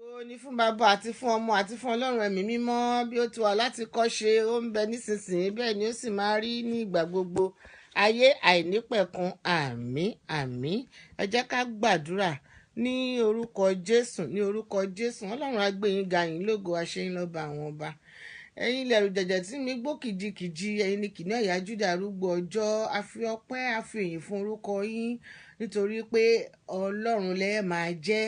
Ògo ni fún bàbá àti fún ọmọ àti fún ọlọ́run ẹ̀mí mímọ́ bí ó ti wà láti kọ́ ṣe ó ń bẹ nísinsìnyí bẹ́ẹ̀ ni ó sì máa rí ní ìgbà gbogbo ayé àìnípẹ̀kun àmín àmín. Ẹ jẹ́ ká gbàdúrà ní orúkọ Jésù ní orúkọ Jésù. Ọlọ́run á gbé yín ga yín lógo aṣẹ́yìn lọ́ba àwọn ọba. Ẹ̀yin ilẹ̀rù jẹ̀jẹ̀ tí mi gbó kìjikìji ẹ̀yin ni kìnìún ẹ̀yà Júdà arúgbó ọjọ́. A fi ọpẹ́ a fi ìyìn fún orúkọ yín nítorí pé Ọlọ́run lẹ máa jẹ́.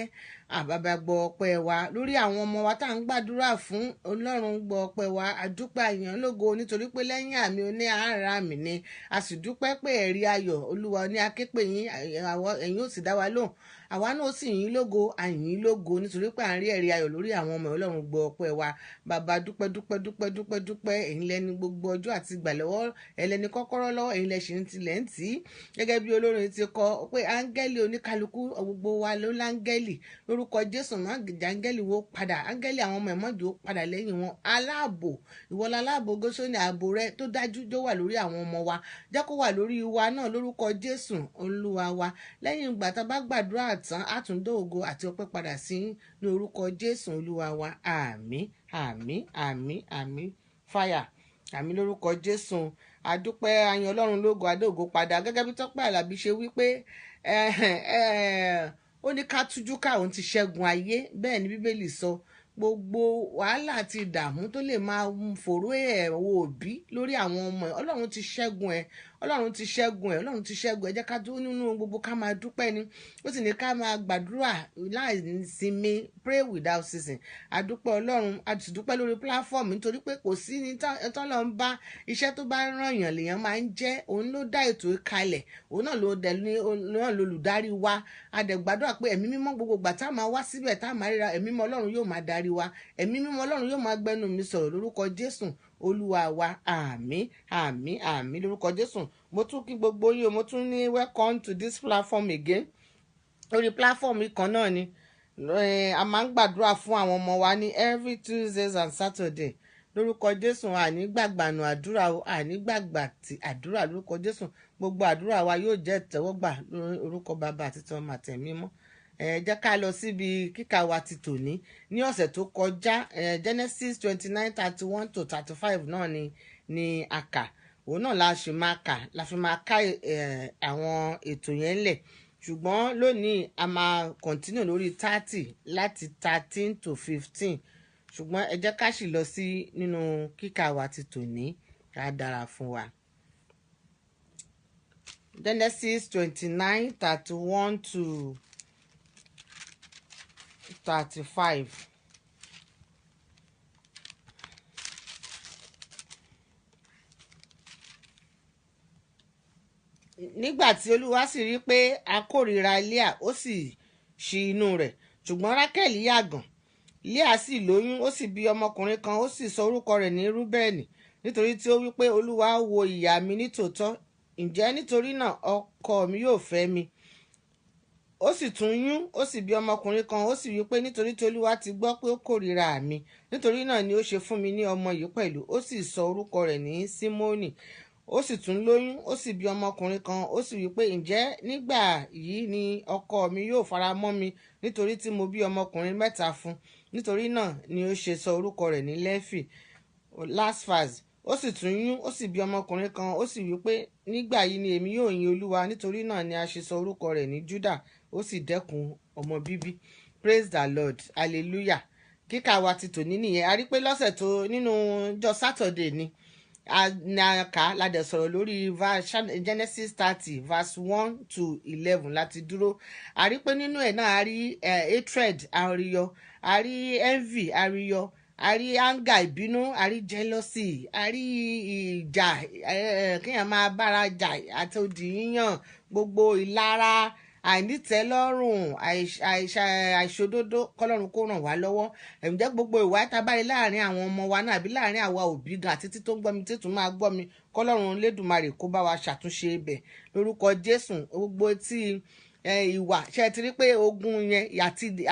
Àbàbà gbọ́ ọpẹ́ wa lórí àwọn ọmọ wa tá à ń gbàdúrà fún. Ọlọ́run gbọ́ ọpẹ́ wa àdúpẹ́ àyàn lógo nítorí pé lẹ́yìn àmì oní ara àmì ni a sì dúpẹ́ pé ẹ̀rí ayọ̀ Olúwa ní aképe yín ẹ̀yin ò sì dá wa lóhùn àwa náà sì yín lógo àyìn lógo nítorí pé à ń rí ẹ̀rí ayọ̀ lórí àwọn ọmọ. Ọlọ́run gbọ́ ọpẹ́ wa bàbá dúpẹ́ dúpẹ́ dúpẹ́ dúpẹ́ dúpẹ́ ẹ̀yin lẹ́ni gbogbo ọjọ́ àti ìgbà lọ́wọ́ ẹlẹ́ni kọ́kọ́rọ́ lọ́wọ́ ẹ̀yin lẹ́sìn tilẹ̀ ń tì í gẹ́gẹ́ bí olórin ti kọ pé áńgẹ́lì oníkálukú gbogbo wa ló láńgẹ́lì lórúkọ Jésù má gìjà áńgẹ́lì wo padà áńgẹ́lì àwọn ọmọ ẹ̀mọ́jò padà lẹ́yìn wọn. Aláàbò ìwọlá aláàbò Góṣónì ààbò rẹ tó dájú tó wà lórí àwọn ọmọ wa jẹ́ kó wà lórí wa náà lórúkọ Jésù Olúwa wa. Lẹ́yìn ìgbà tá a bá gbàdúrà tán àtúndó ògo àti ọpẹ́ padà sí ní orúkọ Jésù Olúwa wa àmín àmín àmín àmín fáyà àmín lórúkọ Jésù. Àdúpẹ́ ayin Ọlọ́run lógo adóògo padà gẹ́gẹ́ bí Tọ́pẹ́ Àlàbí ṣe wí pé ó ní ká tújú ká òun ti ṣẹ́gun ayé bẹ́ẹ̀ ni Bíbélì sọ. Gbogbo wàhálà àti ìdààmú tó lè máa fòró ẹ̀ wo òbí lórí àwọn ọmọ ẹ̀ Ọlọ́run ti ṣẹ́gun ẹ̀ Ọlọ́run ti ṣẹ́gun ẹ̀ Ọlọ́run ti ṣẹ́gun ẹ̀ jẹ́ ká dúró nínú gbogbo ká máa dúpẹ́ ni ó sì ní ká máa gbàdúrà láì sinmi pray without ceasing. Àdúpẹ́ Ọlọ́run a sì dúpẹ́ lórí platform nítorí pé kò sí ní tọ́lọ́ ń bá iṣẹ́ tó bá ràn yàn lèèyàn máa ń jẹ́ òun ló dá ètò ìkalẹ̀ òun náà náà lolùdarí wa. A dẹ̀ gbàdúrà pé ẹ̀mí mímọ́ gbogbo ìgbà tá a máa wá síbẹ̀ tá a máa ríra ẹ̀mí mímọ́ Ọlọ́run yóò máa darí wa ẹ̀mí mímọ́ Ọlọ́run yóò máa gbẹnu mi sọ̀rọ̀ lórúkọ Jésù Olúwa wa àmín àmín àmín lórúkọ Jésù. Mo tún kí gbogbo yín o mo tún ní welcome to this platform again. Lórí platform kan náà ni a máa ń gbàdúrà fún àwọn ọmọ wa ní every Tuesdays and Saturday lórúkọ Jésù. Ànígbàgbànù àdúrà o ànígbàgbà tí àdúrà lórúkọ Jésù. Gbogbo àdúrà wa yóò jẹ́ ìtẹ́wọ́gbà lórúkọ Bàbá àti Tọmọ àtẹ̀mí mọ́. Jẹ́ ká lọ síbi kíkà wa ti tòní ní ọ̀sẹ̀ tó kọjá Genesis 29:31 to 35 náà ni a kà òun náà la ṣe máa kà la fi máa ká àwọn ètò yẹn lẹ̀ ṣùgbọ́n lónìí a máa continue lórí 30 láti 13 to 15 ṣùgbọ́n ẹ jẹ́ ká sì lọ sí nínú kíkà wa ti tòní ká dára fún wa. Genesis 29:31 to 35. Nígbà tí Olúwa sì rí pé a kórìíra Léà ó sì ṣí inú rẹ̀ ṣùgbọ́n Rákẹ́lì yàgàn. Léà sì lóyún ó sì bí ọmọkùnrin kan ó sì sọ orúkọ rẹ̀ ní Rúbẹ́nì nítorí tí ó wí pé Olúwa wo ìyà mi nítòótọ́ ǹjẹ́ nítorí náà ọkọ mi yóò fẹ́ mi. Ó sì tún yún ó sì bí ọmọkùnrin kan ó sì wí pé nítorí tí Olúwa ti gbọ́ pé ó kórìíra mi nítorí náà ni ó ṣe fún mi ní ọmọ yìí pẹ̀lú ó sì sọ orúkọ rẹ̀ ní Símónì. Ó sì tún lóyún ó sì bí ọmọkùnrin kan ó sì wí pé ǹjẹ́ nígbà yìí ni ọkọ mi yóò fara mọ́ mi nítorí tí mo bí ọmọkùnrin mẹ́ta fún nítorí náà ni ó ṣe sọ orúkọ rẹ̀ ní Léfì. Last verse. Ó sì tún yún ó sì bí ọmọkùnrin kan ó sì wí pé nígbà yìí ni èmi yóò yin Olúwa nítorí náà ni a ṣe sọ orúkọ rẹ̀ ní Júdà ó sì dẹ́kun ọmọ bíbí. Praise the Lord hallelujah. Kíkà wa ti tòní nìyẹn a rí pé lọ́sẹ̀ tó nínú ọjọ́ Saturday ni a kà la dẹ̀ sọ̀rọ̀ lórí Genesis 30 verse 1 to 11 láti dúró. A rí pé nínú ẹ̀ náà a rí hatred àríyọ a rí envy àríyọ a rí anger ìbínú a rí jealousy a rí ìjà kéèyàn máa bára jà àti òdì yíyàn gbogbo ìlara àìnítẹ́lọ́rùn àìṣòdodo kọ́lọ́run kó ràn wá lọ́wọ́. Ǹjẹ́ gbogbo ìwà ìtabárí láàrin àwọn ọmọ wa náà àbí láàrin àwa òbí gan àti títí tó ń gbọ́ mi títún máa gbọ́ mi kọ́lọ́run Lédùmarè kó bá wa ṣàtúnṣe ibẹ̀ lórúkọ Jésù. Gbogbo tí ìwà ṣe ti rí pé ogun yẹn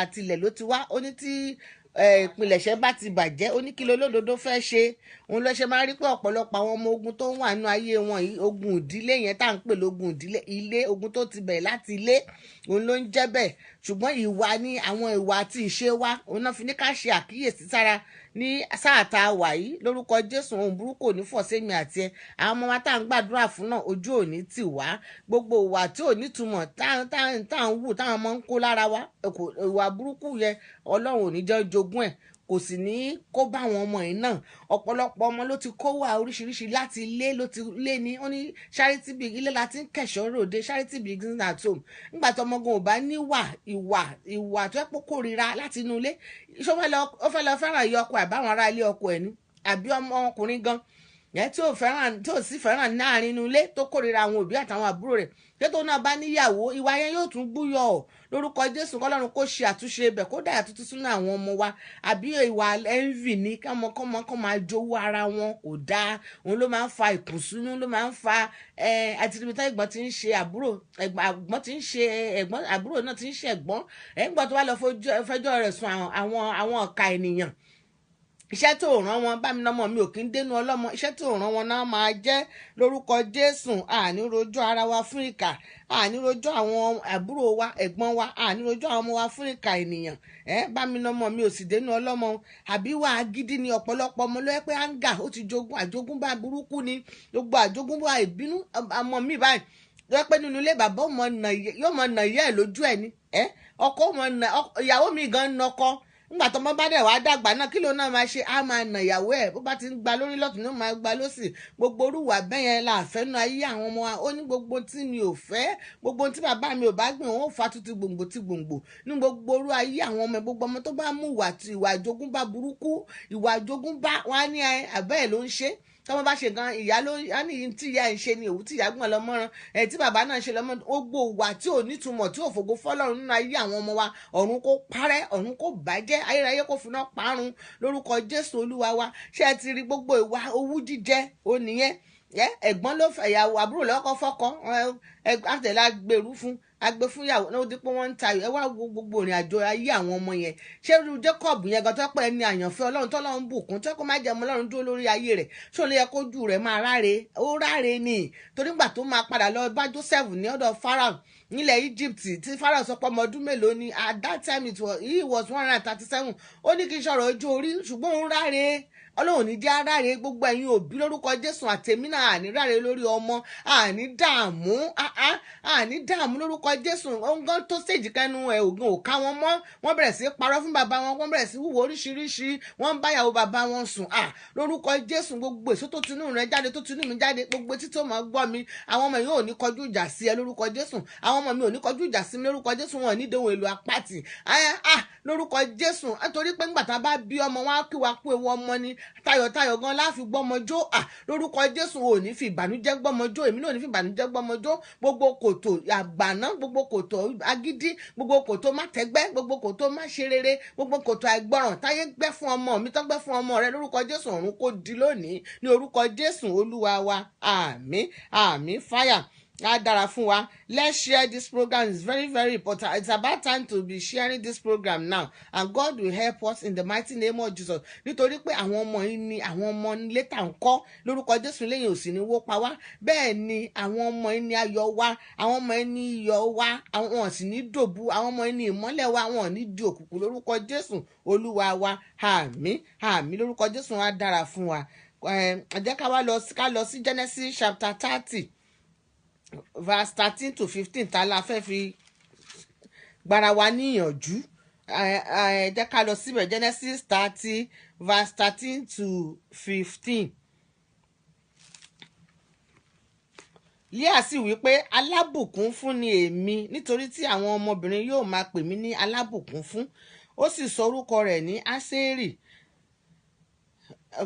àtilẹ̀ ló ti wá ó ní tí ìpilẹ̀ṣẹ̀ bá ti bàjẹ́ ó ní kí lolódodo fẹ́ ṣe. Òun ló ṣe máa rí pé ọ̀pọ̀lọpọ̀ àwọn ọmọ ogun tó ń wà nínú ayé wọn yìí, ogun ìdílé yẹn tá à ń pè lógun ìdílé, ilé ogun tó ti bẹ̀rẹ̀ láti ilé, òun ló ń jẹ́ bẹ́ẹ̀. Ṣùgbọ́n ìwà ni àwọn ìwà àti ìṣe wa, òun náà fi ní ká ṣe àkíyèsí sára ní sáà tá a wà yìí. Lórúkọ Jésù ohun burúkú ò ní fọ̀ sẹ́mi àti ẹ. Àwọn ọmọ wa tá à ń gbàdúrà fún náà ojú ò ní tì wá. Gbogbo ìwà tí ò nítumọ̀ tá à ń wù táwọn ọmọ ń kó lára wa, ìwà burúkú yẹn Ọlọ́run ò ní jẹ́ jogún ẹ̀, kò sì ní kó bá àwọn ọmọ yìí náà. Ọ̀pọ̀lọpọ̀ ọmọ ló ti kó wà oríṣiríṣi láti ilé, ló ti lé ní ó ní charity big, ilé la ti ń kẹ̀ṣọ́ ròde, charity begins at home. Nígbà tí ọmọ gan ò bá níwà ìwà tó yẹ kó kórìíra láti inú ilé, ó fẹ́ lọ fẹ́ràn ìyá ọkọ ẹ̀ àbáwọn ará ilé ọkọ ẹ̀ ni, àbí ọmọ ọkùnrin gan yẹn tí ò sì fẹ́ràn láàrin inú ilé, tó kórìíra àwọn òbí àtàwọn àbúrò rẹ̀, pé tó náà bá níyàwó, ìwà yẹn yóò tún búyọ. Lórúkọ Jésù kọ́lọ́run kó ṣe àtúnṣe ibẹ̀, kó dàyà tuntun sínú àwọn ọmọ wa. Àbí ìwà envy ní kọ́mọ máa jowó ara wọn, kò dáa. Òun ló máa ń fa ìkùnsínú, ló máa ń fa àtìrìbìtà ẹ̀gbọ́n tí ń ṣe àbúrò, ẹ̀gbọ́n tí ń ṣe ẹ̀gbọ́n, àbúrò náà tí ń ṣe ẹ̀gbọ́n, ẹ̀gbọ́n tó wá lọ fẹjọ́ rẹ̀ sùn àwọn ọ̀ka ènìyàn. Iṣẹ́ tó ràn wọn, bá mi lọ́mọ mi ò kí ń dénú ọlọ́mọ, iṣẹ́ tó ràn wọn náà máa jẹ́. Lórúkọ Jésù àní rojọ́ ara wa fún ìkà, àní rojọ́ àwọn àbúrò wa, ẹ̀gbọ́n wa, àní rojọ́ àwọn ọmọ wa fún ìkà ènìyàn. Bá mi lọ́mọ mi ò sì dénú ọlọ́mọ. Àbí wà á gidi ni ọ̀pọ̀lọpọ̀ ọmọ ló yẹ pé áńgà ó ti jogún, àjogúnbá burúkú ni, gbogbo àjogúnbá ìbínú. Ọmọ mi báyìí ló yẹ pé nínú ilé bàbá yóò mọ nà ìyá ẹ̀ lójú ẹ̀ ni, ọkọ ìyàwó mi gan nọkọ. Nígbà tó ọmọ bá dẹ̀ wá dàgbà náà, kí ló náà máa ṣe? Á máa nà ìyàwó ẹ̀, bó bá ti ń gba lórí lọ́tún náà máa gba lósì. Gbogbo orúwà bẹ́yẹn la fẹ́nu ayé àwọn ọmọ wa. Ó ní gbogbo tí mi ò fẹ́, gbogbo tí bàbá mi ò bá gbìn, ó fa tuntun gbòǹgbò tí gbòǹgbò ní gbogbo orú ayé àwọn ọmọ. Gbogbo ọmọ tó bá mú ìwà àjogúnbá burúkú, ìwà àjogúnbá, wọn á ní àbẹ́ ẹ̀ ló ń ṣe. Tọ́mọ bá ṣe gan, ìyá ló ní tí ìyá ẹ̀ ń ṣe ni òwú tí ìyá gbọ́n lọ́mọ́ràn, tí bàbá náà ṣe lọ́mọ. Gbogbo ìwà tí ò nítumọ̀, tí ò fògo fọ́lọ́run nínú ayé àwọn ọmọ wa, ọ̀run kó parẹ́, ọ̀run kó bàjẹ́, ayérayé kó finá parun. Lórúkọ Jésù Olúwa wa. Ṣé ẹ ti rí gbogbo ìwà owú jíjẹ ó nìyẹn? Ẹ̀gbọ́n ló fẹ́ ìyàwó, àbúrò lọ́kọ́ fọ́kọ, àtẹ̀lá gbèrú fún agbe fún ìyàwó náà, ó di pé wọ́n ń tayò. Ẹ wá wo gbogbo ìrìn àjò ayé àwọn ọmọ yẹn. Ṣé irú Jacob yẹn gan tó pẹ́ ní àyànfẹ́ Ọlọ́run tọ́lọ́run bùkún, tó kó má jẹ́ ọmọ Ọlọ́run dúró lórí ayé rẹ̀, ṣó lè yẹ kójú rẹ̀ máa ráre? Ó ráre ni, torí gbà tó máa padà lọ bá Joseph ní ọ̀dọ̀ Pharaoh nílẹ̀ Egypt, tí Pharaoh sọ pé ọmọ ọdún mélòó ni, at that time he was 137. Ó ní kí n ṣọ̀rọ̀ ojú orí, ṣùgbọ́n òun ráre. Ọlọ́run ní jẹ́ aráre. Gbogbo ẹ̀yin òbí lórúkọ Jésù àtẹ̀mí náà àní ráre lórí ọmọ, àní dààmú, àní dààmú lórúkọ Jésù. Ọ̀ngán tó stage kẹnu ògùn ò ká wọn mọ́, wọ́n bẹ̀rẹ̀ sí parọ́ fún bàbá wọn, wọ́n bẹ̀rẹ̀ sí wúwo oríṣiríṣi, wọ́n ń báyàwó bàbá wọn sùn. Lórúkọ Jésù gbogbo èso tó tinú rẹ jáde, tó tinú mi jáde, gbogbo etí tó máa gbọ́ mi, àwọn ọmọ yìí ò ní kọjú ìjà sí ẹ lórúkọ Jésù. Àwọn ọmọ mi ò ní kọjú ìjà sí mi lórúkọ Jésù. Wọn ò ní dóhun èlò apáàtì lórúkọ Jésù. Nítorí pé ńgbà tá a bá bí ọmọ wọn á kí wa kú ewu ọmọ ni, tayọ̀tayọ̀ gan láfi gbọ́mọjó. Lórúkọ Jésù ò ní fi ìbànújẹ́ gbọ́mọjó, èmi náà ò ní fi ìbànújẹ́ gbọ́mọjó. Gbogbo kòtò àgbàná, gbogbo kòtò agídí, gbogbo kòtò má tẹ́gbẹ́, gbogbo kòtò má ṣe rere, gbogbo kòtò àìgbọràn táyé gbẹ́ fún ọmọ mi, tó gbẹ́ fún ọmọ rẹ, lórúkọ Jésù ọ̀run kó di lónìí ní orúkọ Jésù Olúwa wa. Àmín, àmín, fire. Dára fún wa. Let's share this program. It's very, very important. It's about time to be sharing this program now, and God will help us in the mighty name of Jesus. Nítorí pé àwọn ọmọ yìí ni àwọn ọmọ nílé tá ń kọ́ lórúkọ Jésù, lẹ́yìn òsì ni wó pa wá. Bẹ́ẹ̀ ni àwọn ọmọ yìí ni ayọ̀ wa, àwọn ọmọ yìí ni iyọ̀ wa, àwọn sì ní dòbu, àwọn ọmọ yìí ni ìmọ́lẹ̀ wa, wọn ò ní di òkùnkùn lórúkọ Jésù Olúwa wa. Àmín, àmín lórúkọ Jésù. Wa dára fún wa. Jẹ́ ká lọ sí Genesis chapter 30. Verse 13 to 15 tá la fẹ́ fi gbára wa níyànjú. Jẹ́ ká lọ síbẹ̀. Genesis 30 verse 13 to 15. Líà sì wí pé alábùkún fún ni èmi, nítorí tí àwọn ọmọbìnrin yóò máa pè mí ní alábùkún fún. Ó sì sọ orúkọ rẹ̀ ní Ásérì.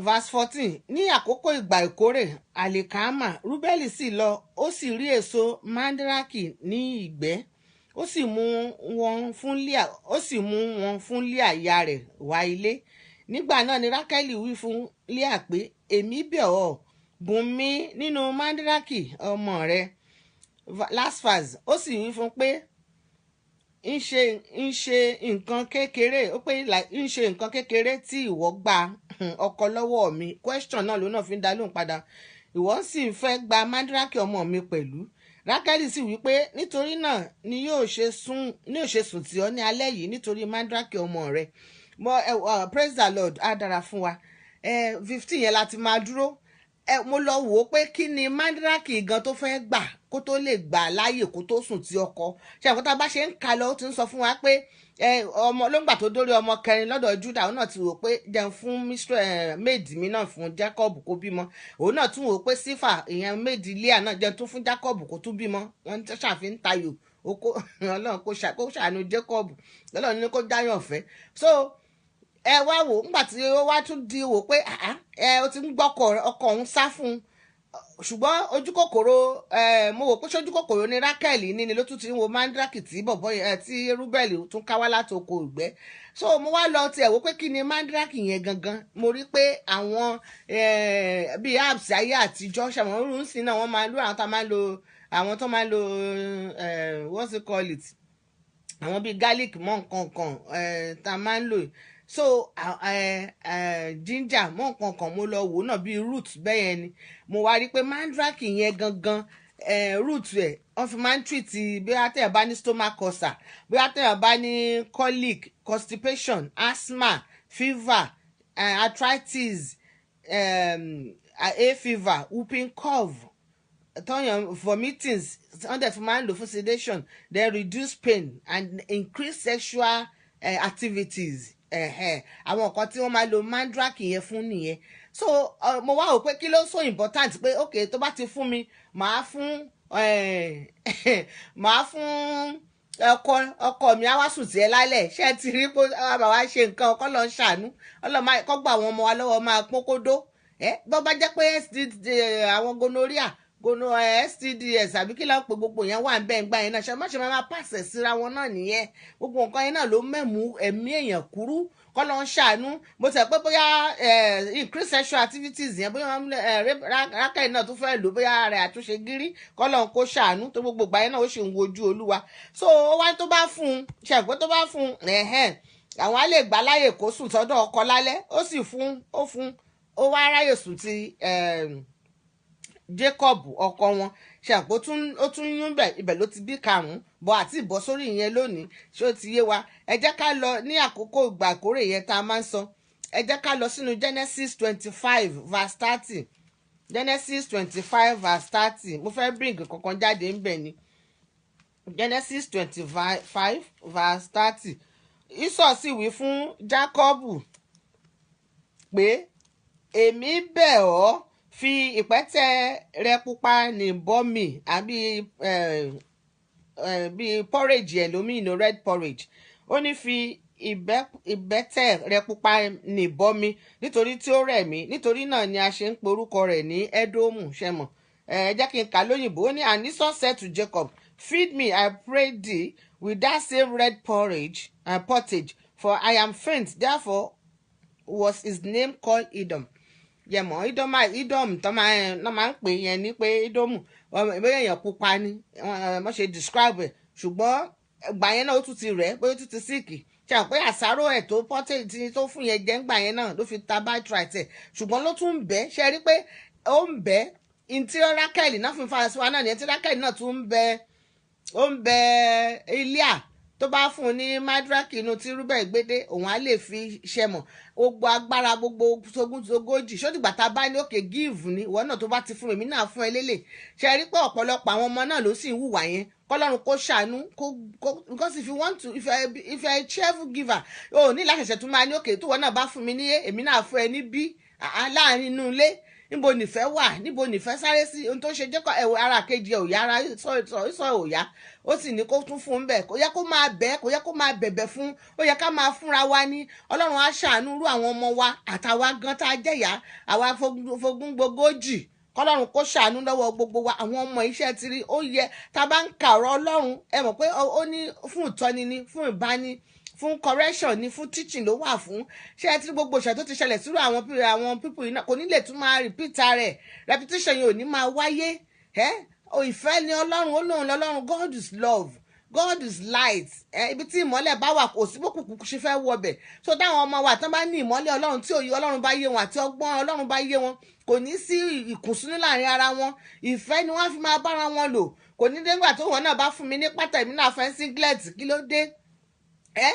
Verse 14. Ní àkókò ìgbà ìkórè àlìkámà, Rúbẹ́lì sì lọ, ó sì rí èso mandraki ní ìgbẹ́, ó sì mú wọn fún Líà ìyá rẹ̀ wá ilé. Nígbà náà ni Rákẹ́lì wí fún Líà pé, èmi bẹ̀ ọ́, bùn mí nínú mandraki ọmọ rẹ. Last verse. Ó sì wí fún pé, ń ṣe nǹkan kékeré ó pé ń ṣe nǹkan kékeré tí ìwọ gba ọkọ lọ́wọ́ mi question náà ló náà fi ń dá lóhùn padà ìwọ sì fẹ́ gba Mandrake ọmọ mi pẹ̀lú. Rákẹ́lì sì wí pé nítorí náà ni yóò ṣe sùn tì ọ́ ní alẹ́ yìí nítorí Mandrake ọmọ rẹ. Praise the Lord á dára fún wa. 15 yẹn láti máa dúró. Mo lọ wò ó pé kí ni Mandrake gan tó fẹ́ gbà kó tó lè gbà láàyè kó tó sùn tí ọkọ ṣe àkótá bá ṣe ń ka lọ ó ti ń sọ fún wa pé ọmọ ló ń gbà tó dórí ọmọ kẹrin lọ́dọ̀ Júdà òun náà ti wò pé jẹun fún maid mi náà fún Jacob kó bímọ òun náà tún wò pé Sífà ìyẹn maid Leah náà jẹun tún fún Jacob kó tún bímọ wọn ṣàfihàn tayò Ọlọ́run kó ṣàánú Jacob Ọlọ́run ní kó dáyàn fẹ́ so ẹ wá wò nígbà tí ó wá tún di wò pé ó ti ń gbọ́kọ̀ ọkọ òun sá fún un ṣùgbọ́n ojú kòkòrò mo wò pé ṣojú kòkòrò ni Rákẹ́lì ní ni ló tún ti ń wo Mandrake tí bọ̀bọ̀ tí Rúbẹ́lì tún káwá láti oko ìgbẹ́ so mo wá lọ tiẹ̀ wò pé kí ni Mandrake yẹn gangan mo rí pé àwọn bíi herbs ayé àtijọ́ ṣàwọn orun sí náà wọ́n máa lo àwọn tó máa lo what's it call it àwọn bíi garlic mọ́ nǹkan tá a máa ń lò so ginger mọ́ nǹkan kan mo lọ wò náà bíi root bẹ́yẹn ni mo wá rí pé Mandrake yẹn gangan root ẹ̀ wọ́n fi máa ń treat bí àtẹ̀yà bá ní stomach ulcer bí àtẹ̀yà bá ní colic constipation asthma fever arthritis hay fever whooping cough vomitings wọ́n dẹ̀ fi máa ń lò fún sedation then reduce pain and increase sexual activities àwọn nǹkan tí wọ́n máa lo Mandrake yẹn fún nìyẹn so mo wá wò pé kí ló so important pé ok tó bá ti fún mi màá fún ọkọ mi á wá sùn tiẹ̀ lálẹ́ ṣé ẹ ti rí pé bàbá wa ṣe nǹkan ọkọ lọ ń ṣàánú kọ́ gba àwọn ọmọ wa lọ́wọ́ máa pọ́n kódó bó bá jẹ́ pé STD àwọn gonorrhea STDs àbí kí ló ń pè gbogbo yẹn wà ń bẹ́ẹ̀ ń gbà yẹn náà ṣe má ṣe máa pàṣẹ síra wọn náà nìyẹn gbogbo nǹkan yẹn náà ló mẹ́mú ẹ̀mí èèyàn kúrú kọ́ ló ń ṣàánú mo tẹ̀ pé bóyá increase sexual activities yẹn bóyá Rákẹ́lì náà tún fẹ́ lò bóyá rẹ̀ àtúnṣe gírí kọ́ ló ń kó ṣàánú tó gbogbo ìgbà yẹn náà ó ṣe ń wojú Olúwa so ó wá tó bá fún un ṣàpé tó bá fún un àwọn á lè gbà láyè kó sùn sọ́dọ̀ ọkọ lálẹ́ ó sì ó wá ráyè sùn ti Jacob ọkọ wọn ṣe àpò ó tún yún ibẹ̀ ló ti bí karùn-ún bọ àti ìbọ̀ sórí ìyẹn lónìí ṣé ó ti yé wa ẹ jẹ́ ká lọ ní àkókò ìgbà ìkórè yẹn tá a máa ń sọ ẹ jẹ́ ká lọ sínú Genesis 25 verse 30 Genesis 25 verse 30 mo fẹ́ bring kankan jáde ń bẹ̀ ni Genesis 25 verse 30 Ísọ̀ sì wí fún Jákọ́bù pé èmi bẹ̀ ọ́ fi ìpẹ́tẹ́ rẹ pupa ní bọ́mì àbí bí porridge ẹ̀ lómi ìnú red porridge ó ní fi ìbẹ́tẹ̀ rẹ pupa ní bọ́mì nítorí tí ó rẹ̀ mí nítorí náà ni a ṣe ń pe orúkọ rẹ̀ ní Édómù ṣẹ́mọ̀ jẹ́ kí n kà lóyìnbó ó ní and Esau said to Jacob feed me I pray thee with that same red porridge and pottage for I am faint therefore was his name called Edom yẹmọ idom tó máa ń pè yẹn ní pé idomu bóyá èèyàn pupa ni wọ́n ṣe describe ẹ̀ ṣùgbọ́n gbà yẹn náà ó tún ti rẹ̀ bóyá ó tún ti síìkì ṣe àwọn pé àṣàrò ẹ̀ tó pọ́tẹ́ẹ̀tì tó fún yẹn jẹ́ ńgbà yẹn náà ló fi ta bite ẹ̀ ṣùgbọ́n ló tún ń bẹ́ ṣe rí pé ó ń bẹ́ ntí Rákẹ́lì náà fún fàṣẹ wa náà ní ẹtí Rákẹ́lì náà tún ń bẹ Leah tó bá fún un ní Mandrake inú tí Rúbẹ̀ gbédé òun á lè fi ṣẹmọ̀ gbogbo agbára gbogbo ogójì ṣódìgbà tá a bá ní òkè give ni ìwọ náà tó bá ti fún èmi náà fún ẹ lélẹ̀ ṣe rí pé ọ̀pọ̀lọpọ̀ àwọn ọmọ náà ló sì ń hùwà yẹn kọ́lọ́run kó ṣàánú because if you want to if you are a cheerful giver o ní láṣẹṣẹ tó máa ní òkè tó wọ́n náà bá fún mi ní èmi náà fún ẹ ní bí láàrin inú ilé níbo nìfẹ́ wà níbo nìfẹ́ sáré sí ohun tó ṣe jẹ́kọ̀ ẹ̀wọ̀ ara kejì ẹ̀ òyà ara ìsọ̀ òyà ó sì ní kó tún fún un bẹ́ẹ̀ kò yẹ kó máa bẹ́ẹ̀ kò yẹ kó máa bẹ̀bẹ̀ fún ó yẹ ká máa fúnra wa ní Ọlọ́run á ṣàánú rú àwọn ọmọ wa àtàwa gan tá a jẹ̀yà àwa fogún gbogójì kọ́lọ́run kó ṣàánú lọ́wọ́ gbogbo wa àwọn ọmọ iṣẹ́ ti rí ó yẹ tá a bá ń kà ọ̀rọ̀ Ọlọ́run ẹ mọ̀ pé ó ní fún ìtọ́ni ni fún ìbáni fún correction ni fún teaching ló wà fún ṣé ẹ ti gbogbo ìṣẹ̀ tó ti ṣẹlẹ̀ sírò àwọn people yìí náà kò ní lè tún máa repeat rẹ̀ repetition yìí ò ní máa wáyé ìfẹ́ ni Ọlọ́run ó lóun lọ́lọ́run God is love God is light. Ibi tí ìmọ́lẹ̀ bá wà kò sí bókùnkùn ṣe fẹ́ wọbẹ̀. So táwọn ọmọ wa tán bá ní ìmọ́lẹ̀ Ọlọ́run tí òye Ọlọ́run bá yé wọn àti ọgbọ́n Ọlọ́run bá yé wọn, kò ní sí ìkùnsínú láàrin ara wọn. Ìfẹ́ ni wọ́n fi máa bára wọn lò. Kò ní dégbà tó wọn náà bá fún mi ní pátá èmi náà fẹ́ singlet, kí ló dé?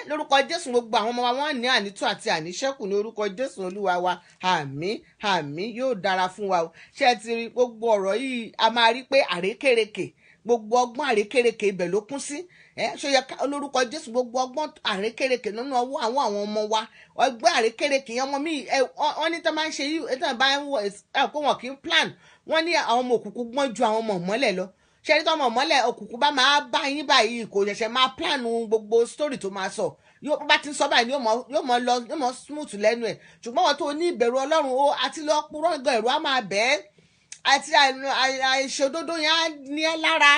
Lórúkọ Jésù gbogbo àwọn ọmọ wa wọ́n ní ànító àti àníṣẹ́kù ní orúkọ Jésù Olúwa wa. Àmín àmín, yóò dára fún wa o. Ṣé ẹ ti rí gbogbo ọ̀rọ̀ yìí? A máa rí pé àrékérekè, gbogbo ọgbọ́n àrékérekè ibẹ̀ ló kún sí. Ṣé yẹ lórúkọ Jésù gbogbo ọgbọ́n àrékérekè nínú ọwọ́ àwọn ọmọ wa, ọgbọ́n àrékérekè yẹn ọmọ mi wọ́n ní tó máa ń ṣe yìí tó bá ń wọ kó wọn kì í plan. Wọ́n ní àwọn ọmọ òkùnkùn gbọ́n ju àwọn ọmọ ìmọ́lẹ̀ lọ. Ṣé ní tọ́mọ ìmọ́lẹ̀ òkùnkùn bá máa bá yín báyìí kò ṣẹ̀ṣẹ̀ máa plan gbogbo story tó máa sọ, yóò bá ti ń sọ báyìí yóò mọ smooth lẹ́nu ẹ̀. Ṣùgbọ́n wọn tó ní ìbẹ̀rù Ọlọ́run o àti lọ purọ́ gan ẹ̀rù á máa bẹ́ẹ̀ àti àìṣòdodo yẹn á ní ẹ lára.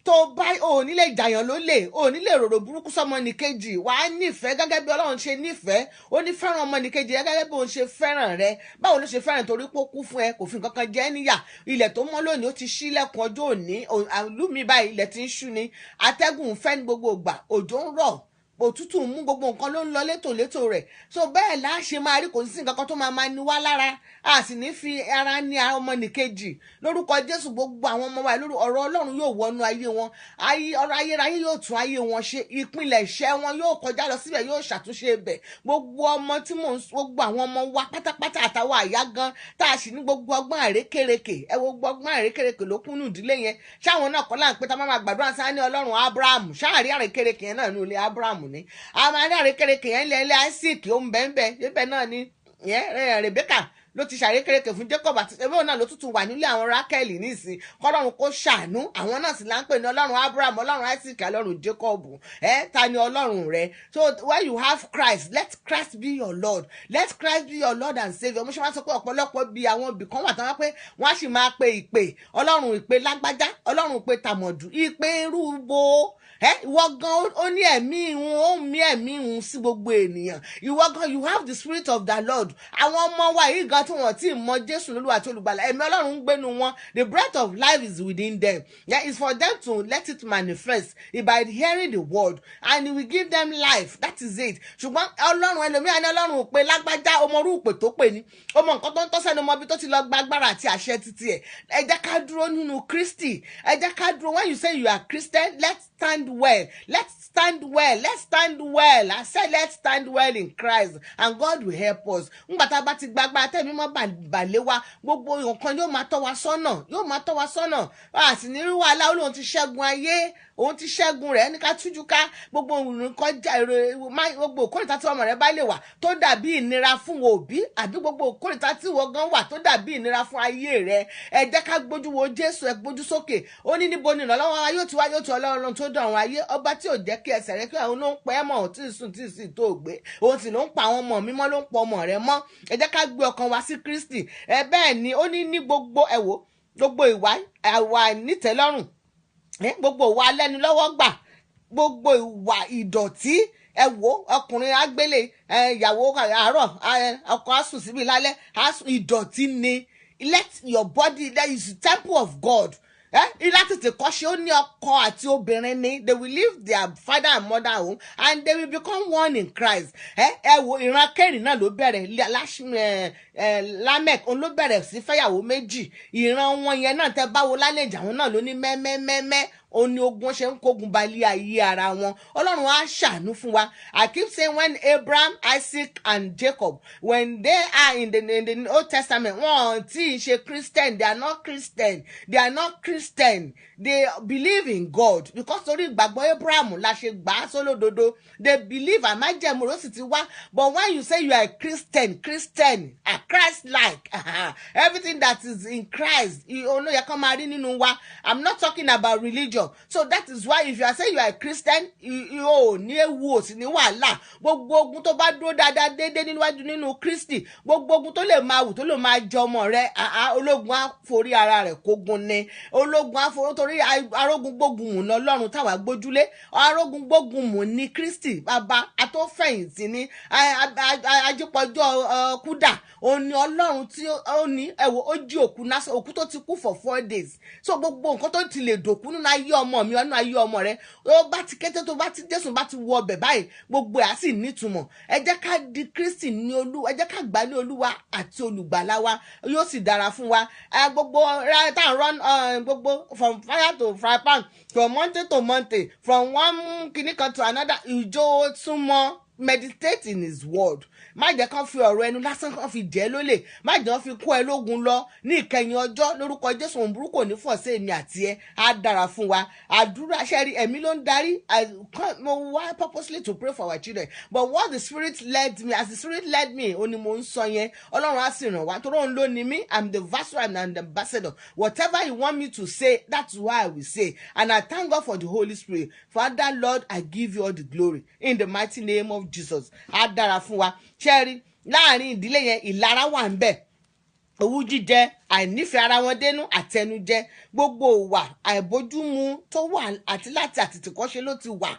Tó bá ò ní lè jàyàn lólè, ò ní lè rorò burúkú sọmọnìkejì, wà á nífẹ̀ẹ́ gẹ́gẹ́ bí Ọlọ́run ṣe nífẹ̀ẹ́. Ó ní fẹ́ràn ọmọnìkejì rẹ gẹ́gẹ́ bí òun ṣe fẹ́ràn rẹ. Báwo ló ṣe fẹ́ràn? Torí pé ó kú fún ẹ, kò fi nǹkan kan jẹ níyà. Ilẹ̀ tó mọ́ lónìí ó ti ṣílẹ̀kùn ọjọ́ òní, àlùmí báyìí ilẹ̀ ti ń ṣú ni. Atẹ́gùn ń fẹ́ ní gbogbo ìgbà, òjò ń rọ̀, òtútù mú, gbogbo nǹkan ló ń lọ létòlétò rẹ̀. So bẹ́ẹ̀ la ṣe máa rí, kò sí nǹkan kan tó máa ní wá lára, a sì ní fi ara ní ọmọnìkejì. Lórúkọ Jésù gbogbo àwọn ọmọ wa ọ̀rọ̀ Ọlọ́run yóò wọnú ayé wọn, ọ̀rọ̀ ayérayé yóò tún ayé wọn ṣe, ìpìlẹ̀ iṣẹ́ wọn yóò kọjá lọ síbẹ̀, yóò ṣàtúnṣe ibẹ̀. Gbogbo ọmọ tí gbogbo àwọn ọmọ wa pátápátá àtàwọn àyá gan tá a sì ní gbogbo ọgbọ́n àrékérekè, gbogbo ọgbọ́n àrékérekè ló kúnnú ìdílé yẹn. Ṣáwọn náà kọ́ là ń pé tá a máa gbàdúrà sáà ní Ọlọ́run Abraham, ṣáàrí àrékérekè yẹn náà ní ilé Abraham ni. A máa ní àrékérekè yẹn ilé Isaac ó ń bẹ́ẹ̀ ibẹ̀ náà ni Rebecca ló ti ṣàrékérekè fún Jacob àti ẹgbẹ́ náà ló tútù wà nílé àwọn Rákẹ́lì nísìn. Kọ́lọ́run kó ṣàánú àwọn náà sì là ń pè ní Ọlọ́run Abraham, Ọlọ́run Isaac, Ọlọ́run Jacob. Ta ni Ọlọ́run rẹ? So when you have Christ, let Christ be your Lord, let Christ be your Lord and Saviour. Mo ṣe máa sọ pé ọ̀pọ̀lọpọ̀ bí àwọn ibì kan wà tán wá pé wọ́n á sì máa pe ìpè Ọlọ́run, ìpè lágbájá, Ọlọ́run ìpè tàmọ̀dù, ìpè rúbo. Ìwọ gan ó ní ẹ̀mí ìhun, ó mí ẹ̀mí ìhun sí gbogbo ènìyàn. Ìwọ gan, you have the spirit of the Lord. Àwọn ọmọ wa yìí gan tí wọ́n ti mọ Jésù lólúwa àti olùgbàlà, ẹ̀mí Ọlọ́run ń gbénu wọn. The breath of life is within them. It's for them to let it manifest by hearing the word, and it will give them life. That is it. Ṣùgbọ́n Ọlọ́run ẹlòmíràn ní Ọlọ́run pé lágbájá, ọmọ orú ìpè tó pè ní, ọmọ nǹkan tó ń tọ́ sẹ́nu, ọmọ ibi tó ti lọ gba agbára àti àṣẹ títí ẹ̀. Ẹ jẹ́ ká dúró nínú Kristi. Ẹ jẹ́ ká dúró. When you say you are Christian, let's stand well. Let's stand well. Let's stand well. I said let's stand well in Christ, and God will help us. Ngbà tá bá ti gbàgbà tẹ̀mí mọ́ balẹ̀ wa, gbogbo nǹkan yóò máa tọ́ wa sọ́nà, yóò máa tọ́ wa sọ́nà. A sì ní rí wàhálà, Ọlọ́run ti ṣẹ́gun ayé, òun ti ṣẹ́gun rẹ̀, ní ká tújú ká gbogbo nǹkan gbogbo òkúrìtà tí ọmọ rẹ̀ bá lè wà tó dàbí ìnira fún òbí, àbí gbogbo òkúrìtà tí ìwọ gan wà tó dàbí ìnira fún ayé rẹ̀. Ẹ jẹ́ ká gbójú wo Jésù, ẹ gbójú sókè. Ó ní níbo ni ìrànlọ́wọ́ wa yóò ti wá, yóò ti Ọlọ́run tó dán àwọn ayé, ọba tí ò jẹ́ kí ẹsẹ̀ rẹ̀ kí àwọn ló ń pẹ́ mọ́, òun tí ì sùn tí ì sì tó gbé, òun sì ló ń pa àwọn ọmọ mímọ́, ló ń pa ọmọ rẹ̀ mọ́. Ẹ jẹ́ ká gbé ọkàn wa sí Kristi. Bẹ́ẹ̀ ni ó ní gbogbo gbogbo ìwà nítẹ́lọ́rùn, gbogbo ìwà alẹ́nulọ́wọ́ gbà, gbogbo ìwà ìdọ̀tí. Ọkùnrin agbélé ìyàwó àárọ̀, ọkọ á sùn síbi lálẹ́, ìdọ̀tí ni. Let your body, that is the temple of God. Láti tètè kọ́ ṣe ó ní ọkọ àti obìnrin ni. They will leave their father and mother home and they will become one in Christ. Ìran kẹrin náà ló bẹ̀rẹ̀, Lamek òun ló bẹ̀rẹ̀ sí fẹ́yàwó méjì. Ìran wọn yẹn náà tẹ báwo lálejò àwọn náà ló ní mẹ́mẹ́mẹ́mẹ́. Ó ní ogun ṣe ń kógun balẹ̀ ayé ara wọn. Ọlọ́run á ṣàánú fún wa. I keep saying when Abraham, Isaac and Jacob, when they are in the Old Testament, wọ́n tí ì ṣe Christian, they are not Christian. They are not Christian. They believe in God because torí ìgbàgbọ́ Abraham la ṣe gbà á sólódodo. They believe àmájẹ̀mú ló sì ti wá. But when you say you are a Christian, Christ-like, everything that is in Christ, olóyè kan máa rí nínú wa. I'm not talking about religion. So that is why if you are saying you are a Christian, you ní ewu ò sí ní wàhálà. Gbogbo ogun tó bá dúró dáadáa déédéé níwájú nínú Kristi, gbogbo ogun tó lè máa wù tó lè máa jẹ ọmọ rẹ̀, ológun á forí ara rẹ̀ kógun ni. Ológun á forí torí arógun gbógun mù lọ́lọ́run táwa gbójúlé. Arógun gbógun mù ní Kristi bàbá àtọ́fẹ̀yìntì ní ajípọ̀jọ́ kúdà. Ó ní Ọlọ́run tí ó ní ó jí òkú náà, òkú tó ti kú for 4 days. So gbogbo nǹkan tó ti lè dòkú nínú ayé ayé ọmọ mi wọnú ayé ọmọ rẹ. Ó bá ti kété tó bá ti Jésù bá ti wọ ọbẹ̀ báyìí gbogbo ẹ̀ á sì nítumọ̀. Ẹ jẹ́ ká di Kristi ní Olúwa, ẹ jẹ́ ká gbà ní Olúwa àti olùgbàlà wa, yóò sì dára fún wa. Gbogbo right and run gbogbo from fire to fry pan, from mountain to mountain, from one kìnnìkan to another. Ìjọ súnmọ́, meditate in his word. Má jẹ́ kán fi ọ̀rọ̀ ẹnu lásán kán fi jẹ́ lólè. Má jẹ́ kán fi kó ẹ lógun lọ ní ìkẹyìn ọjọ́. Lórúkọ Jésù òun burúkú ní fọ̀ sí èmi àti ẹ. Á dára fún wa. Àdúrà ṣẹ́rí ẹ̀mí ló ń darí. Mo wá purposely to pray for our children. But what the Spirit led me, as the Spirit led me, ó ní mo ń sọ yẹn. Ọlọ́run á sì ràn wá. Torí òun ló ní mí. I'm the vessel and I'm the ambassador. Whatever you want me to say, that's what I will say. And I thank God for the Holy Spirit. Father, Lord, I give you all the glory. In the mighty name of Jesus. Á dára fún wa. Ṣẹ́rí láàrin ìdílé yẹn ìlara wà ń bẹ̀. Owú jíjẹ, àìnífẹ̀ẹ́ ara wọn dénú, àtẹnujẹ, gbogbo ìwà àìbójúmu tó wà àti láti àtètèkọ́ṣe ló ti wà.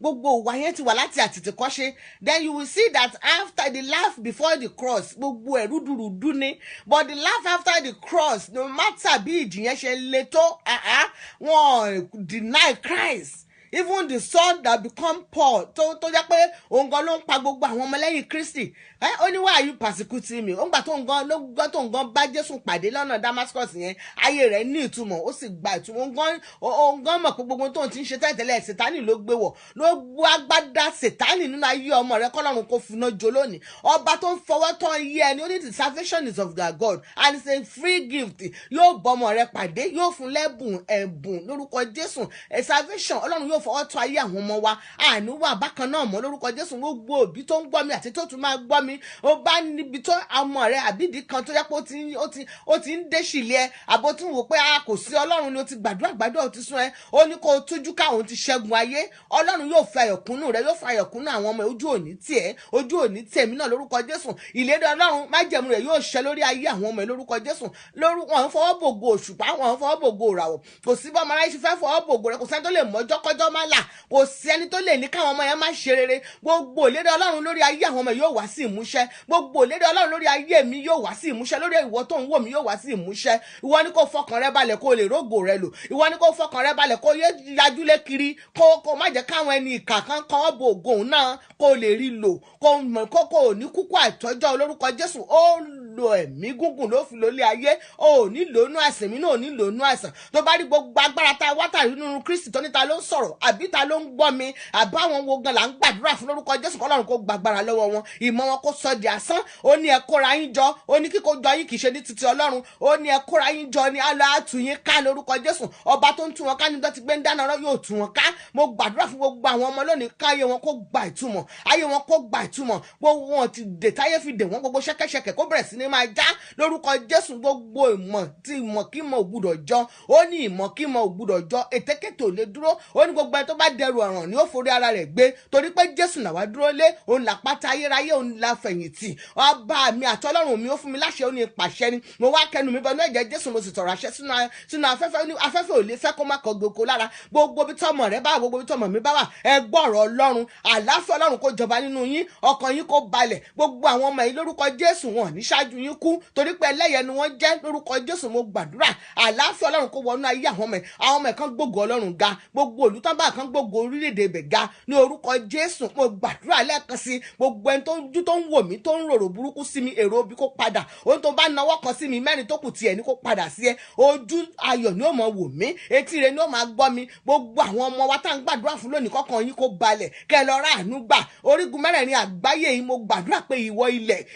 Gbogbo ìwà yẹn ti wà láti àtètèkọ́ṣe. Then you will see that after the laugh before the cross, gbogbo ẹ̀ rúdurùdu ni. But the laugh after the cross, no matter bí ìjì yẹn ṣe le tó, wọn deny Christ. Even the son that become Paul tó jẹ́ pé òun gan ló ń pa gbogbo àwọn ọmọlẹ́yìn Kristi. Ó ní why are you persecuting me? Ó ń gbà tó ń gan bá Jésù pàdé lọ́nà Damascus yẹn, ayé rẹ̀ ní ìtumọ̀, ó sì gba ìtumọ̀. Òun gan mọ̀ pé gbogbo tóun ti ń ṣe tẹ́lẹ̀ Sátánì ló gbé wọ̀, ló gbọ́ agbádá Sátánì nínú ayé ọmọ rẹ̀ kọ́lọ́run kó finá jó lónìí. Ọba tó ń fọwọ́ tán iye ẹni, ó ní the salvation is of their God and it's a free gift. Yóò bọ́ ọmọ rẹ̀ pàdé, yóò fún lẹ́bùn ẹ̀bùn lórúkọ Jésù. Salvation Ọlọ́run yóò fọwọ́ tọ́ ayé àwọn ọmọ wa. Àníwà bákan náà mọ́ lórúkọ Jésù. Gbogbo òbí tó ń gbọ́ mi àti tó tún máa gbọ́ mi, ó bá níbi tó ọmọ rẹ àbídì kan tó yẹ pé ó ti ń déṣìlẹ̀ ẹ, àbó tí ń wò pé kò sí Ọlọ́run ni ó ti gbàdúrà ó ti sún ẹ, ó ní kó o tújú káwọn ti ṣẹ́gun ayé. Ọlọ́run yóò fi ayọ̀kúnnù rẹ, yóò fi ayọ̀kúnnù àwọn ọmọ ẹ. Ojú òní tiẹ̀ mí náà lórúkọ Jésù. Ìlérí Ọlọ́run májẹ̀mú rẹ yóò ṣẹ lórí ayé àwọn ọmọ ẹ lórúkọ Jésù. Wọn fọwọ́ bògo òṣùpá, wọn fọwọ́ bògo ìràwọ̀. Kò sí bọ́mọ aráyé ṣe fẹ́ fọwọ́ bògo rẹ, kò sẹ́ni tó lè mọ́jọ́ kọjọ́ má là, kò sí ẹni tó lè ní káwọn ọmọ yẹn má ṣe rere. Gbogbo ìlérí Ọlọ́run lórí ayé àwọn ọmọ yóò wá sí ìmúṣẹ. Gbogbo ìlérí Ọlọ́run lórí ayé mi yóò wá sí ìmúṣẹ. Lórí ìwọ tó ń wò mí yóò wá sí ìmúṣẹ. Ìwọ ni kó fọkàn rẹ balẹ̀ kó lè rógò rẹ lò. Ìwọ ni kó fọkàn rẹ balẹ̀ kó yé yajúlé kiri, kó má jẹ́ káwọn ẹni ìkà kan kọ́ bo ògo náà kó lè rí lò. Kó ní kúkú àìtọ́jọ́ olórúkọ Jésù. Ó lo ẹ̀mí gúngùn ló fi lólé ayé. Ó ní lónú àìsàn, mi náà ní lónú àìsàn. Tó bá rí gbogbo agbára tá a wá tàrí nínú Kristi tó ní ta ló ń sọ̀rọ̀ àbí ta ló ń gbọ́ mi, àbáwọn wo gan là ń gbàdúrà fún lórúkọ Jésù kọ́lọ́run kó gbàgbára lọ́wọ́ wọn. Ìmọ̀ wọn kó sọ di asán. Ó ní ẹ kóra yín jọ, ó ní kíkó jọ yín kì í ṣe ní titi Ọlọ́run. Ó ní ẹ kóra yín jọ ní aláàtú yín ká lórúkọ Jésù. Ọba tó ń tú wọn ká ní dọ́tí gbé ń dáná ọ̀rọ̀ yóò tú wọn ká. Mo gbàdúrà fún gbogbo àwọn ọmọ lónìí ká ayé wọn kó gba ìtumọ̀, ayé wọn kó gba ìtumọ̀. Gbogbo wọn ti dè táyé fi dè wọ́n, gbogbo ṣẹ́kẹ́ṣẹkẹ̀ kó bẹ̀rẹ̀ sí ní máa já lórúkọ Jésù. Gbogbo ìmọ̀kímọ̀ ò gbúdọ̀ jọ. Ó ní ìmọ̀kímọ̀ ò gbúdọ̀ jọ. Ètékété ò lè dúró. Ó ní gbogbo ẹni tó bá dẹrù ọ̀ràn ni ó forí ara rẹ̀ gbé, torí pé Jésù làwa dúró lé, òun làpáta ayérayé, òun la fẹ̀yìntì. Ọba mi àti Ọlọ́run mi ó fún mi láṣẹ, ó ní ìpàṣẹ ni. Mo wá kẹnu mi bọnú ẹ̀jẹ̀ Jésù, mo sì tọrọ àṣẹ sínú afẹ́fẹ́. Afẹ́fẹ́ ò lè fẹ́ kó má kọ gbogbo lára. Gbogbo bí tọmọ rẹ bá wà, gbogbo bí tọmọ mi bá wà, ẹ gbọ́ ọ̀rọ̀ Ọlọ́run. Àlàáfíà Ọlọ́run kó jọba nínú yín, ọkàn yín kó balẹ̀. Gbogbo àwọn ọmọ yìí lórúkọ Jésù wọn ní ṣáájú yín kú, torí pé ẹlẹ́yẹ ni wọ́n jẹ́ lórúkọ Jésù. Mo gbàdúrà àlàáfíà Ọlọ́run kó wọnú ayé àwọn ọmọ yìí. Àwọn ọmọ yìí kan gbógo Ọlọ́run ga, gbogbo olùtọ́ba kan gbógo orílẹ̀-èdè ibẹ̀ ga ní orúkọ Jésù. Mo gbàdúrà lẹ́ẹ̀kan sí gbogbo ẹni tó ń wò mí, tó ń rorò burúkú sí mi, èrò bí kó padà. Ohun tó bá nawọ́ kan sí mi, mẹ́rin tó kù tiẹ̀ ní kó padà sí ẹ. Ojú ayọ̀ ni ó mọ wò mí, etí rẹ ni ó máa gbọ́ mi. Gbogbo àwọn ọmọ wa tá à ń gbàdúrà fún lónìí kọ́kàn yín kó balẹ̀, kẹ́ lọ rà àánú gbà. Orígun mẹ́rẹ̀ẹ̀rin àgbáyé yìí mo gbàdúrà pé ìwọ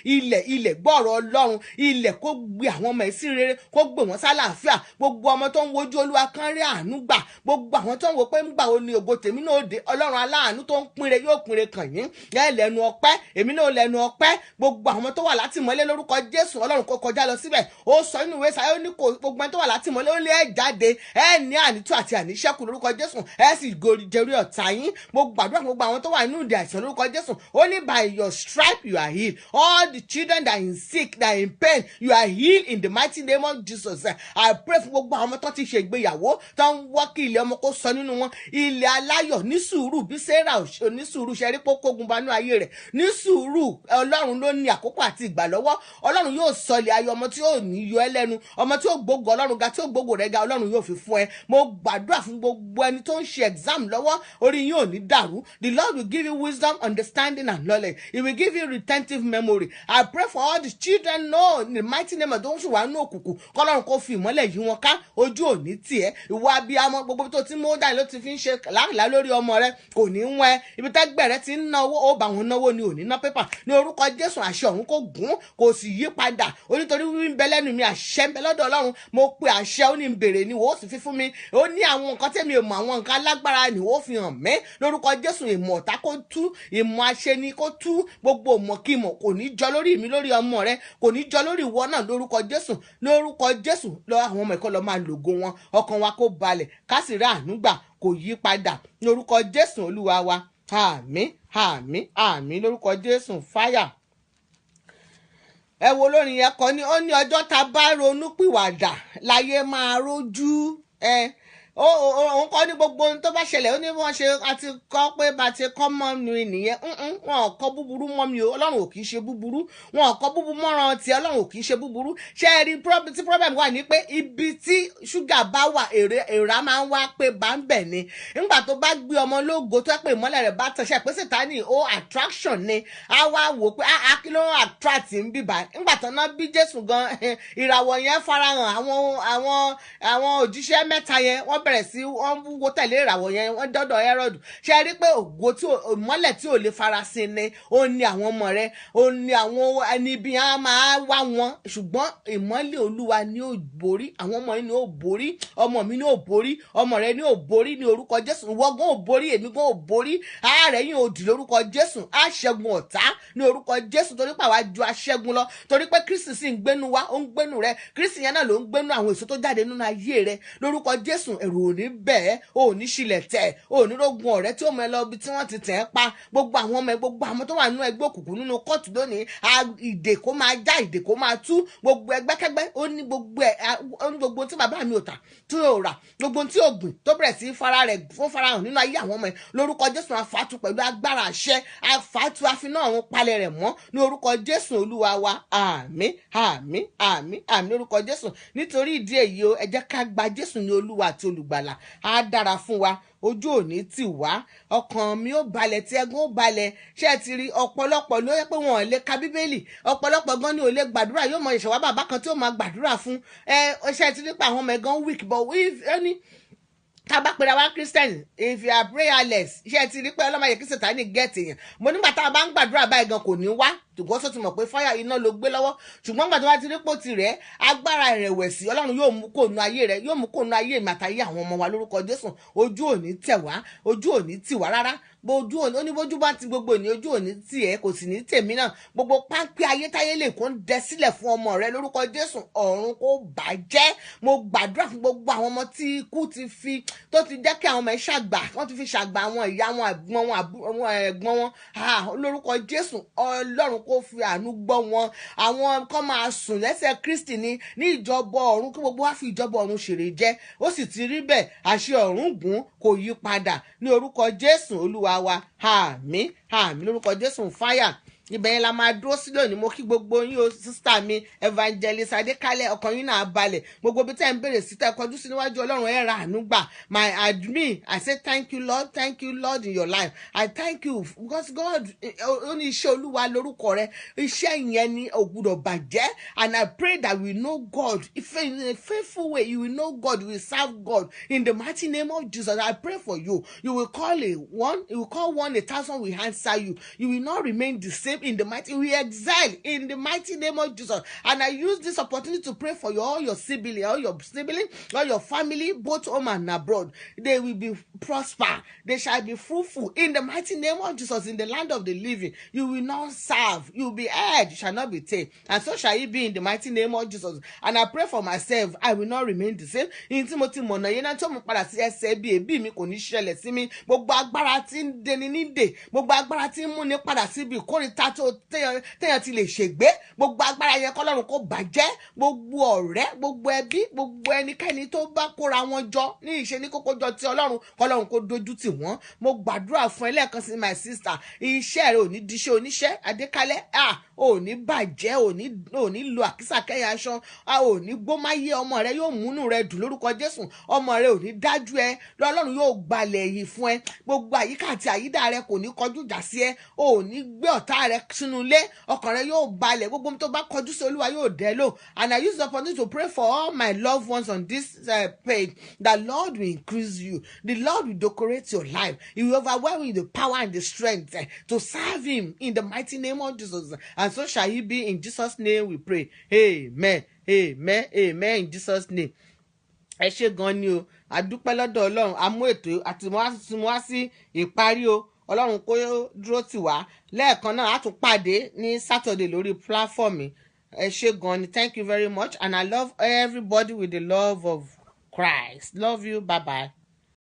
ilẹ̀ gbọ́rọ̀ Ọlọ́run, ilẹ̀ kó gbé àwọn ọmọ ẹ̀ sí rere, kó gbé wọn sálàáfíà. Gbogbo ọmọ tó ń wojú Olúwa kan rí àánú gbà. Gbogbo àwọn tó ń wò pé ń gbà ó ní ògo tèmi náà dé. Ọlọ́run aláàánú tó ń pínre yóò pínre kàn yín. Ẹ lẹ́nu ọpẹ́, èmi náà lẹ́nu ọpẹ́. Gbogbo àwọn tó wà látìmọ́lé lórúkọ Jésù, Ọlọ́run kó kọjá lọ síbẹ̀. Ó sọ nínú ìwé Sáyé, ó ní gbogbo ẹni tó wà látìmọ́lé ó lé ẹ jáde, ẹ ní ànító àti àníṣẹ́kù lórúkọ Jésù. Ẹ sì jẹrí ọ̀tá yín. Mo gbàdúrà gbogbo àwọn tó wà nínú ìdè àìsàn lórúkọ Jésù. Ó ní by your stripe you are healed. All the children that are in sick, that are in pain, you are healed in the mighty name of Jesus. I pray fún gbogbo àwọn tó ti ṣe ìgbéyàwó tó ń wọ́ kí ilé ọmọ kó sọ nínú wọn. Ilé aláyọ̀ ní sùúrù bí Sarah ní sùúrù ṣe rí pókógun banú ayé rẹ̀. Ní sùúrù Ọlọ́run ló ní àkókò àti ìgbà lọ́wọ́. Ọlọ́run yóò sọ ilé ayọ̀ ọmọ tí yóò ní yọ ẹ́ lẹ́nu. Ọmọ tí yóò gbógo Ọlọ́run ga tí yóò gbógo rẹ̀ ga Ọlọ́run yóò fi fún ẹ. Mo gbàdúrà fún gbogbo ẹni tó ń ṣe exam lọ́wọ́ orí yóò ní dàrú. The Lord will give you wisdom, understanding and knowledge. He will give you retentive memory. I pray for all the children know in the mighty name of those who are no òkùnkùn. Kọ́lọ́run kó fi ìmọ́lẹ̀ yí wọn ká ojú òní tiẹ̀. Ìwọ abiyamọ gbogbo tó ti mú dání ló ti fi ń ṣe láàlá lórí ọmọ rẹ kò ní wọ́n ẹ. Ibi tẹ́gbẹ́ rẹ ti ń ná owó ó bá wọn náwó ni ò ní ná pépà. Ní orúkọ Jésù àṣẹ ọ̀hún kó gùn kò sì yí padà. Onítorí wí ń bẹ lẹ́nu mi àṣẹ ń bẹ lọ́dọ̀ Ọlọ́run. Mo pe àṣẹ ó ní ń bèrè ni wò ó sì fi fún mi. Ó ní àwọn nǹkan tẹ́mi ò mọ̀ àwọn nǹkan alágbára ni wò ó fi hàn mí. Lórúkọ Jésù ìmọ̀ ọ̀tá kó tú ìmọ̀ aṣeni kó tú gbogbo ìmọ̀kímọ̀ kò ní jọ lórí mi lórí ọmọ rẹ kò ní jọ lórí ìwọ náà lórúkọ Jésù lọ àwọn ọmọ ẹ̀kọ́ lọ máa lògo wọn ọkàn wa kó balẹ̀ ká sì rí àánú gbà kò yí padà lórúkọ Jésù Olúwa wa àmín àmín àmín lórúkọ Jésù fáyà. Ẹ wo olórin yẹn kọ ní ó ní ọjọ́ tá bá ronú pìwàdà láyé máa rójú òun kọ́ ní gbogbo ohun tó bá ṣẹlẹ̀ ó ní wọ́n ṣe àti kọ́ pé bá ti kọ́ mọ́ mi nìyẹn wọn ò kọ́ búburú mọ́ mi o Ọlọ́run ò kì í ṣe búburú wọn ò kọ́ búburú mọ́ràn tí Ọlọ́run ò kì í ṣe búburú ṣé ẹ rí tí problem wà ní pé ibi tí ṣúgà bá wà èrà máa ń wá pé bá ń bẹ̀ ni nígbà tó bá gbé ọmọ lógo tó pé ìmọ́lẹ̀ rẹ̀ bá tẹ̀sẹ̀ pé Sátánì ó attraction ni á wá wò pé kí ló attract ń bíbá nígbà tó ná bí Jésù gan ìràwọ̀ yẹn farahàn àwọn òjíṣẹ́ mẹ́ta yẹn wọ́n bẹ̀rẹ̀ sí wọ́n wo tẹ̀lé ìràwọ̀ yẹn wọ́n dọ́dọ̀ Hẹ́rọ́dù ṣe rí pé ògo tí ìmọ́lẹ̀ tí ò lè farasin ni ó ní àwọn ọmọ rẹ̀ ó ní àwọn ẹni bí wọ́n máa wá wọn ṣùgbọ́n ìmọ́lẹ̀ Olúwa ni ó borí àwọn ọmọ yìí ni ó borí ọmọ mi ni ó borí ọmọ rẹ̀ ni ó borí ní orúkọ Jésù ìwọ gan ò borí èmi gan ò borí ààrẹ yìí ò dì lórúkọ Jésù á ṣẹ́gun ọ̀tá ní orúkọ Jésù torí pé àwa ju aṣẹ́gun lọ torí pé Kristi sì ń gbénu wa ó ń gbénu rẹ Kristi yẹn náà ló ń gbénu àwọn èso tó jáde nínú ayé rẹ lórúkọ Jésù ẹ̀rù ò ní bẹ́ẹ̀ ò ní ṣílẹ̀ tẹ̀ ò ní rógun ọ̀rẹ́ tí ó mọ ẹ lọ ibi tí wọ́n ti tẹ̀ ẹ́ pa gbogbo àwọn ọmọ ẹ gbogbo àwọn tó wà nínú ẹgbẹ́ òkùnkùn nínú kóòtù lónìí ìdè kó máa já ìdè kó máa tú gbogbo ẹgbẹ́kẹ́gbẹ́ ó ní gbogbo tí bàbá mi ò tà tí ò rà gbogbo tí ò gbìn tó bẹ̀rẹ̀ sí farahàn nínú ayé àwọn ọmọ ẹ lórúkọ Jésù àfàtú pẹ̀lú agbára àṣẹ àfàtú àfiná àwọn palẹ̀ rẹ̀ mọ́ ní orúkọ Jésù Olúwa wa àmín àmín àmín àmín lórúkọ Jésù nítorí ìdí èyí o ẹ jẹ́ ká gba Jésù ní Olúwa àti olùgbàlà á dára fún wa ojú òní tì wá ọkàn mi ó balẹ̀ tí ẹgún ó balẹ̀ ṣé ẹ ti rí ọ̀pọ̀lọpọ̀ ló yẹ pé wọn ò lè ka bíbélì ọ̀pọ̀lọpọ̀ gan ni ò lè gbàdúrà yóò mọ ìṣẹ̀wá bàbá kan tí ó máa gbàdúrà fún ṣé ẹ ti rí pé àwọn ọmọ ẹ̀gán weak but any tábà pera wá Christian if you are prayerless ṣé ti rí pé ọlọ́mọ yẹ kí Sátánì gẹ̀ẹ́tì yẹn mo nígbà tá a bá ń gbàdúrà báyìí gan kò ní wá ṣùgbọ́n sọ ti mọ̀ pé fáyà iná ló gbé lọ́wọ́ ṣùgbọ́n gbà tó bá ti rí pò tirẹ̀ agbára ìrẹ̀wẹ̀sì Ọlọ́run yóò mú kó nu ayé rẹ̀ yóò mú kó nu ayé mi àtàyé àwọn ọmọ wa lórúkọ Jésù ojú òní tẹ̀ wá ojú òní tì wá rárá ojú òní ó ní bójú bá ti gbogbo ní ojú òní tì ẹ́ kò sì ní tèmi náà gbogbo páńpẹ́ ayétáyé lè kó ń dẹ sílẹ̀ fún ọmọ rẹ lórúkọ Jésù ọ̀run kó bàjẹ́ mo gbàdúrà fún gbogbo àwọn ọmọ tí ikú ti fi tó ti jẹ́ kí àwọn ọmọ ẹ̀ ṣàgbà wọ́n ti fi ṣàgbà àwọn ìyá wọn àgbọn wọn àwọn ẹ̀gbọ́n wọn lórúkọ Jésù Ọlọ́run kó fi àánú gbọ́ wọn àwọn kan máa sùn lẹ́sẹ̀ Kristi ní ìjọba ọ̀run kí gbogbo wa fi ìjọba ọ̀run ṣèrè jẹ́ ó sì ti rí bẹ́ẹ̀ àṣẹ ọ̀run gùn kò yí padà ní orúkọ Jésù Olúwa wa àmín àmín lórúkọ Jésù fáyà ibẹ̀ yẹn la máa dúró sí lónìí mo kí gbogbo yín o sísítà mi Evangelist Adékálẹ̀ ọkàn yín náà balẹ̀ gbogbo bí tẹ́ ń béèrè sí tẹ́ kọjú sí níwájú Ọlọ́run ẹ̀ ra àánú gbà my admin I say thank you Lord in your life I thank you because God ó ní iṣẹ́ Olúwa lórúkọ rẹ iṣẹ́ yẹn ni ò gbọ́dọ̀ bàjẹ́ and I pray that we know God if in a faithful way you will know God you will serve God in the mighty name of Jesus I pray for you you will call 1,000 will answer you you will not remain the same name, in the mighty, we excel in the mighty name of Jesus. And I use this opportunity to pray for all your siblings, all your family, both home and abroad. They will be prosper. They shall be fruitful in the mighty name of Jesus. In the land of the living, you will not serve. You will be heard. You shall not be taken. And so shall it be in the mighty name of Jesus. And I pray for myself. I will not remain the same. In Timothy mọ̀nà yẹn náà tó mú padà sí ẹsẹ̀ bí ẹbí mi kò ní ṣẹlẹ̀ sí mi. Gbogbo agbára tí ń deni nídè. Gbogbo agbára tí ń múni padà síbi ìkórìtà tó téèyàn ti lè ṣègbé. Gbogbo agbára yẹn k'Ọlọ́run kó bàjẹ́. Gbogbo ọ̀rẹ́, gbogbo ẹbí, gbogbo ẹnikẹ́ni tó bá kóra wọn jọ ní ìṣe ní kókó jọ ti Ọlọ́run k'Ọlọ́run kó dojú tì wọ́n. Mo gbàdúrà fún ẹlẹ́ẹ̀kan sí my sister. Iṣẹ́ rẹ ò ní diṣẹ́ oníṣẹ́. Adékálẹ̀ ò ní bàjẹ́, ò ní lo àkísà kẹ́yà aṣọ. Ò ní gbómáyé ọmọ rẹ yóò múnú rẹ dùn lórúkọ Jésù. Ọmọ rẹ ò ní dájú ẹ. Ọlọ́run yóò gbalẹ̀ yìí fún ẹ. Gbogbo àyíká àti àyídà rẹ kò ní kọjú ìjà sí ẹ. Ò ní gbé ọ̀tá rẹ sínú ilé. Ọkàn rẹ yóò balẹ̀. Gbogbo tó bá kọjú sí Olúwa yóò dẹ́ lò. And I use the opportunity to pray for all my loved ones on this page. The Lord will increase you. The Lord will decorate your life. He will overwhelm you with the power and the strength to serve Him in the mighty name of Jesus. And so shall He be. In Jesus' name we pray. Amen. Amen. Amen. In Jesus' name. Ẹ ṣé gan ni o. A dúpẹ́ lọ́dọ̀ Ọlọ́run. A mú ètò àti mo wá sí ìparí o. Ọlọ́run kó dúró tì wá. Lẹ́ẹ̀kan náà a tún pàdé ní Saturday lórí platform mi. Ẹ ṣé gan ni. Thank you very much. And I love everybody with the love of Christ. Love you. Bye bye.